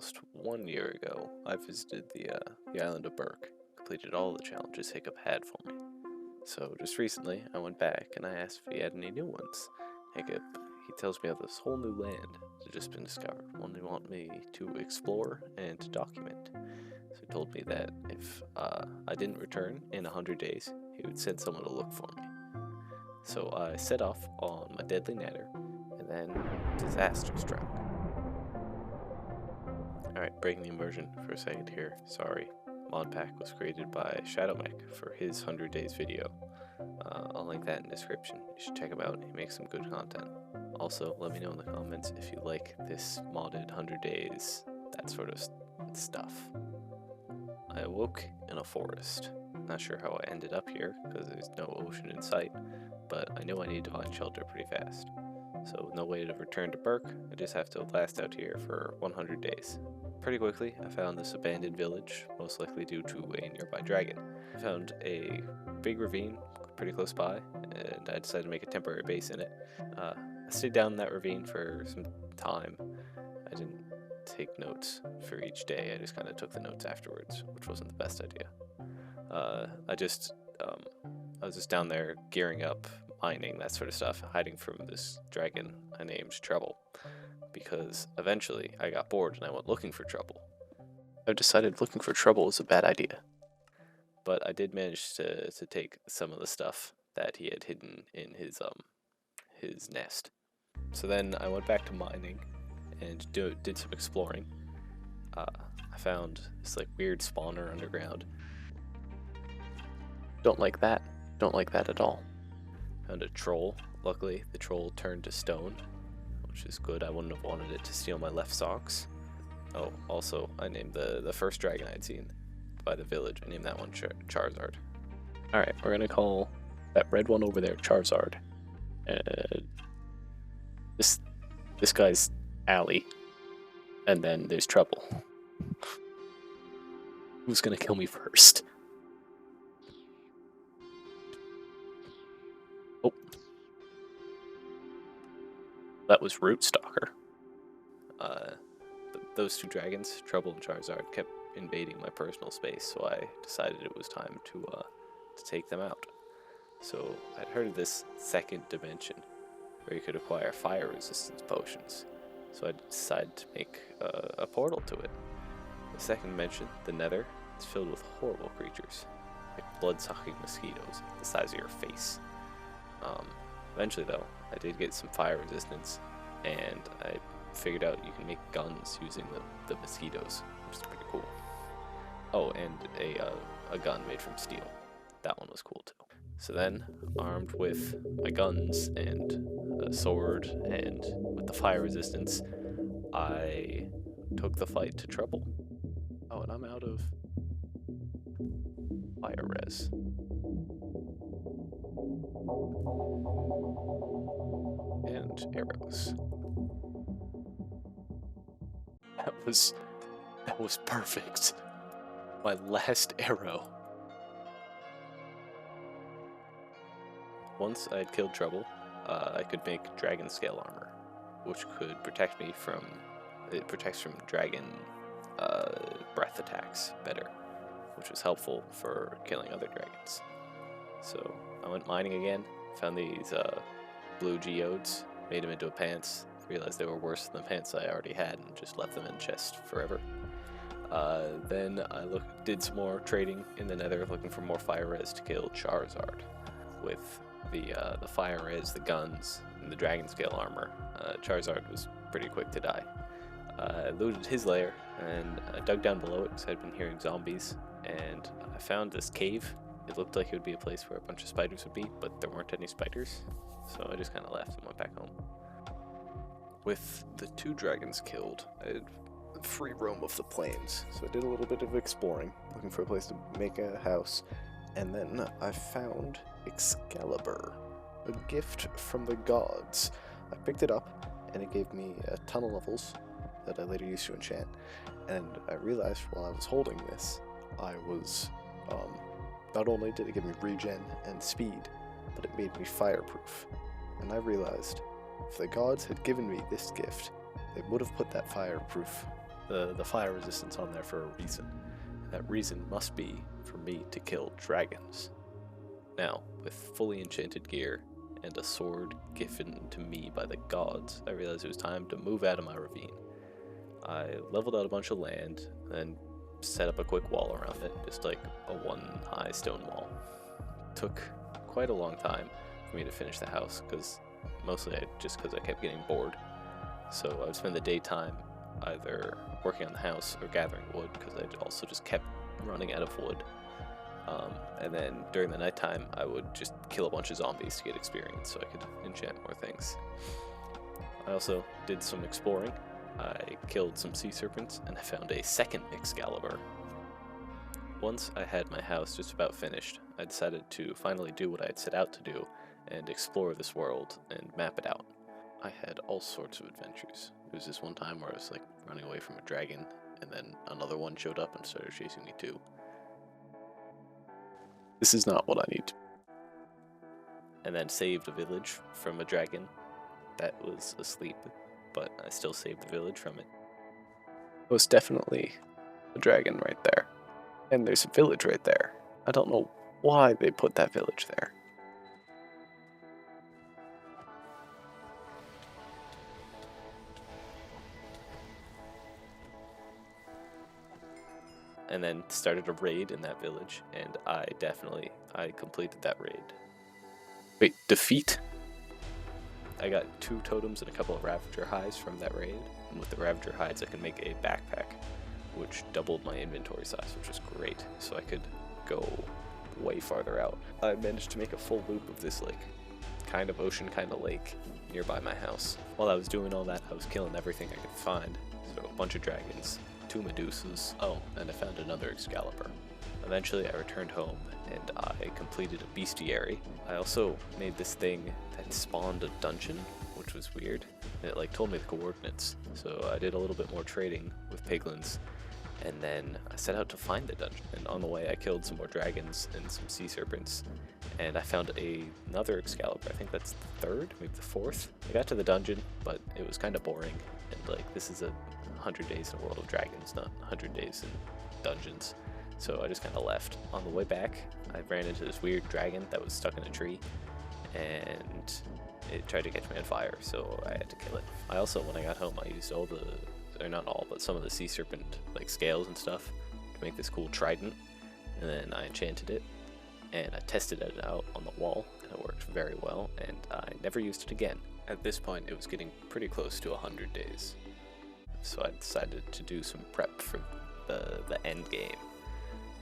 almost 1 year ago, I visited the island of Burke, completed all the challenges Hiccup had for me. So just recently, I went back and I asked if he had any new ones. Hiccup, he tells me of this whole new land that just been discovered, one they want me to explore and to document. So he told me that if I didn't return in 100 days, he would send someone to look for me. So I set off on my deadly natter, and then disaster struck. Alright, breaking the immersion for a second here. Sorry. Modpack was created by ShadowMech for his 100 days video. I'll link that in the description. You should check him out. He makes some good content. Also, let me know in the comments if you like this modded 100 days, that sort of stuff. I awoke in a forest. Not sure how I ended up here, because there's no ocean in sight, but I knew I needed to find shelter pretty fast. So with no way to return to Burke, I just have to last out here for 100 days. Pretty quickly, I found this abandoned village, most likely due to a nearby dragon. I found a big ravine pretty close by, and I decided to make a temporary base in it. I stayed down in that ravine for some time. I didn't take notes for each day, I just kind of took the notes afterwards, which wasn't the best idea. I was just down there gearing up, mining, that sort of stuff, hiding from this dragon I named Trouble, because eventually I got bored and I went looking for trouble. I decided looking for trouble is a bad idea, but I did manage to take some of the stuff that he had hidden in his nest. So then I went back to mining and did some exploring. I found this like weird spawner underground. Don't like that at all. Found a troll. Luckily, the troll turned to stone, which is good. I wouldn't have wanted it to steal my left socks. Oh, also, I named the first dragon I'd seen by the village. I named that one Charizard. Alright, we're gonna call that red one over there Charizard. This guy's Allie. And then there's Trouble. Who's gonna kill me first? Oh. That was Root Stalker. Those two dragons, Trouble and Charizard, kept invading my personal space, so I decided it was time to take them out. So I'd heard of this second dimension where you could acquire fire resistance potions, so I decided to make a portal to it. The second dimension, the Nether, is filled with horrible creatures, like blood-sucking mosquitoes the size of your face. Eventually though, I did get some fire resistance, and I figured out you can make guns using the mosquitoes, which is pretty cool. Oh, and a gun made from steel. That one was cool too. So then, armed with my guns and a sword and with the fire resistance, I took the fight to Trouble. Oh, and I'm out of fire res. And arrows. That was perfect. My last arrow. Once I had killed Trouble, I could make dragon scale armor, which could protect me from. It protects from dragon breath attacks better, which was helpful for killing other dragons. So I went mining again, found these blue geodes, made them into pants, realized they were worse than the pants I already had, and just left them in chest forever. Then I did some more trading in the Nether, looking for more fire res to kill Charizard. With the fire res, the guns, and the dragon scale armor, Charizard was pretty quick to die. I looted his lair, and I dug down below it because I'd been hearing zombies, and I found this cave. It looked like it would be a place where a bunch of spiders would be, but there weren't any spiders, so I just kind of left and went back home. With the two dragons killed, I had free roam of the plains, so I did a little bit of exploring, looking for a place to make a house, and then I found Excalibur, a gift from the gods. I picked it up, and it gave me a ton of levels that I later used to enchant, and I realized while I was holding this, I was, not only did it give me regen and speed, but it made me fireproof, and I realized if the gods had given me this gift, they would have put that fireproof the fire resistance on there for a reason. That reason must be for me to kill dragons. Now, with fully enchanted gear and a sword given to me by the gods, I realized it was time to move out of my ravine. I leveled out a bunch of land, then set up a quick wall around it, just like a one-high stone wall. Took quite a long time for me to finish the house, mostly just because I kept getting bored. So I would spend the daytime either working on the house or gathering wood, because I also just kept running out of wood. And then during the nighttime, I would just kill a bunch of zombies to get experience so I could enchant more things. I also did some exploring. I killed some sea serpents, and I found a second Excalibur. Once I had my house just about finished, I decided to finally do what I had set out to do and explore this world and map it out. I had all sorts of adventures. There was this one time where I was like running away from a dragon, and then another one showed up and started chasing me too. This is not what I need. And then saved a village from a dragon that was asleep, but I still saved the village from it. Most definitely a dragon right there. And there's a village right there. I don't know why they put that village there. And then started a raid in that village, and I completed that raid. Wait, defeat? I got 2 totems and a couple of Ravager hides from that raid, and with the Ravager hides I could make a backpack, which doubled my inventory size, which was great, so I could go way farther out. I managed to make a full loop of this like kind of ocean, kind of lake nearby my house. While I was doing all that, I was killing everything I could find, so a bunch of dragons, 2 Medusas, and I found another Excalibur. Eventually I returned home and I completed a bestiary. I also made this thing that spawned a dungeon, which was weird. It like told me the coordinates, so I did a little bit more trading with piglins, and then I set out to find the dungeon. And on the way I killed some more dragons and some sea serpents, and I found another Excalibur. I think that's the 3rd, maybe the 4th. I got to the dungeon, but it was kind of boring, and like this is 100 days in a world of dragons, not 100 days in dungeons. So I just kind of left. On the way back, I ran into this weird dragon that was stuck in a tree, and it tried to catch me on fire, so I had to kill it. I also, when I got home, I used all or not all, but some of the sea serpent like scales and stuff to make this cool trident, and then I enchanted it, and I tested it out on the wall, and it worked very well, and I never used it again. At this point, it was getting pretty close to 100 days, so I decided to do some prep for the end game.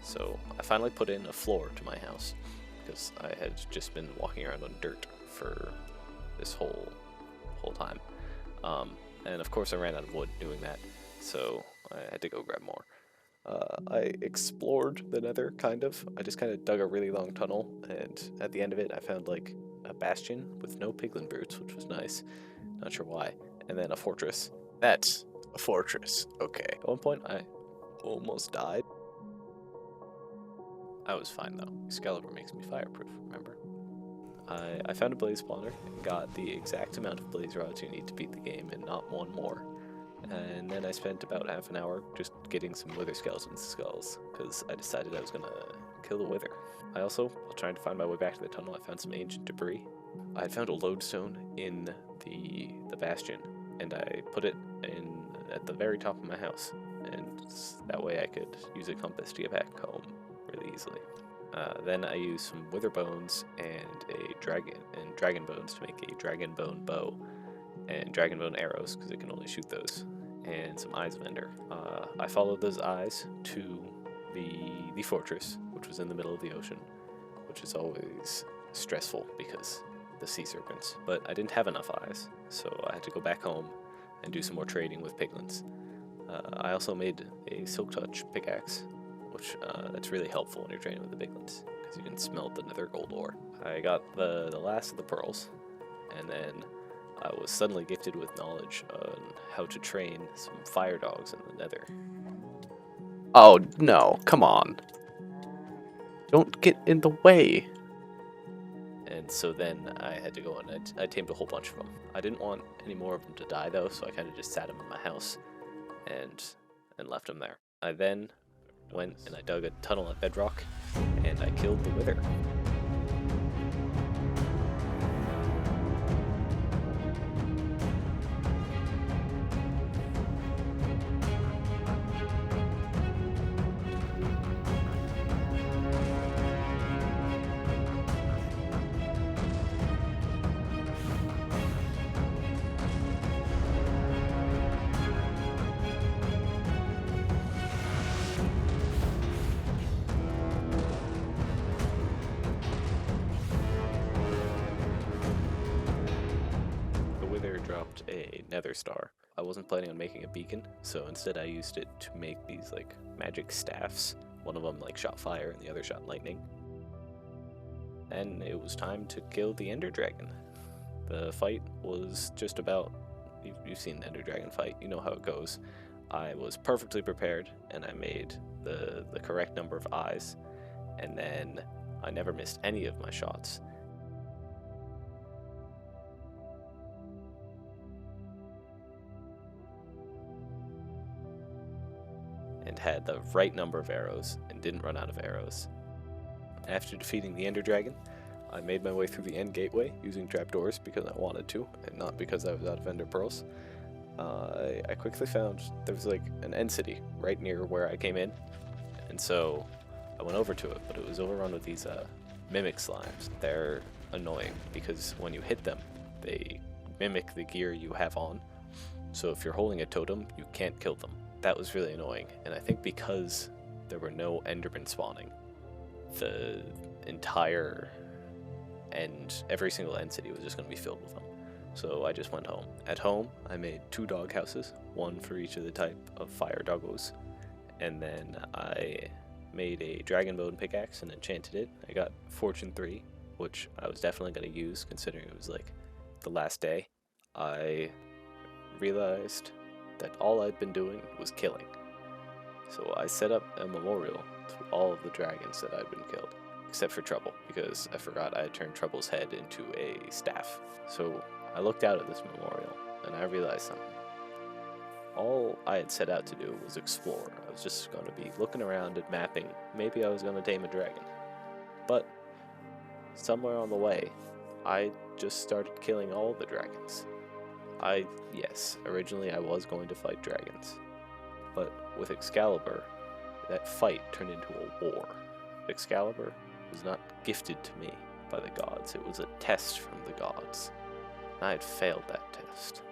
So I finally put in a floor to my house, because I had just been walking around on dirt for this whole time. And of course I ran out of wood doing that, so I had to go grab more. I explored the nether, kind of. I just kind of dug a really long tunnel, and at the end of it I found like a bastion with no piglin brutes, which was nice. Not sure why. And then a fortress. That's a fortress. Okay. At one point I almost died. I was fine though. Excalibur makes me fireproof, remember? I found a blaze spawner and got the exact amount of blaze rods you need to beat the game and not one more. And then I spent about half an hour just getting some wither skeleton skulls, because I decided I was gonna kill the wither. I also, while trying to find my way back to the tunnel, I found some ancient debris. I had found a lodestone in the bastion, and I put it in at the very top of my house, and that way I could use a compass to get back home really easily. Then I used some wither bones and dragon bones to make a dragon bone bow, and dragon bone arrows, because it can only shoot those, and some eyes of ender. I followed those eyes to the fortress, which was in the middle of the ocean, which is always stressful because the sea serpents. But I didn't have enough eyes, so I had to go back home and do some more trading with piglins. I also made a silk touch pickaxe, which that's really helpful when you're trading with the piglins, because you can smelt the nether gold ore. I got the last of the pearls, and then I was suddenly gifted with knowledge on how to train some fire dogs in the nether. Oh no, come on. Don't get in the way. And so then I had to go and I tamed a whole bunch of them. I didn't want any more of them to die though, so I kind of just sat them in my house. And and left him there. I then went and I dug a tunnel at bedrock, and I killed the Wither. Dropped a nether star. I wasn't planning on making a beacon, so instead I used it to make these like magic staffs. One of them like shot fire and the other shot lightning. And it was time to kill the Ender Dragon. The fight was just about, you've seen the Ender Dragon fight, you know how it goes. I was perfectly prepared and I made the correct number of eyes, and then I never missed any of my shots. And had the right number of arrows and didn't run out of arrows. After defeating the Ender Dragon, I made my way through the end gateway using trapdoors because I wanted to, and not because I was out of Ender Pearls. I quickly found there was like an end city right near where I came in, and so I went over to it, but it was overrun with these mimic slimes. They're annoying because when you hit them, they mimic the gear you have on, so if you're holding a totem, you can't kill them. That was really annoying, and I think because there were no Endermen spawning, the entire end, every single end city was just going to be filled with them. So I just went home. At home, I made 2 dog houses, one for each of the type of fire doggos, and then I made a dragon bone pickaxe and enchanted it. I got Fortune 3, which I was definitely going to use considering it was like the last day. I realized that all I'd been doing was killing. So I set up a memorial to all of the dragons that I'd been killed, except for Trouble, because I forgot I had turned Trouble's head into a staff. So I looked out at this memorial, and I realized something. All I had set out to do was explore. I was just going to be looking around and mapping. Maybe I was going to tame a dragon. But somewhere on the way, I just started killing all the dragons. Yes, originally I was going to fight dragons, but with Excalibur, that fight turned into a war. Excalibur was not gifted to me by the gods, it was a test from the gods. I had failed that test.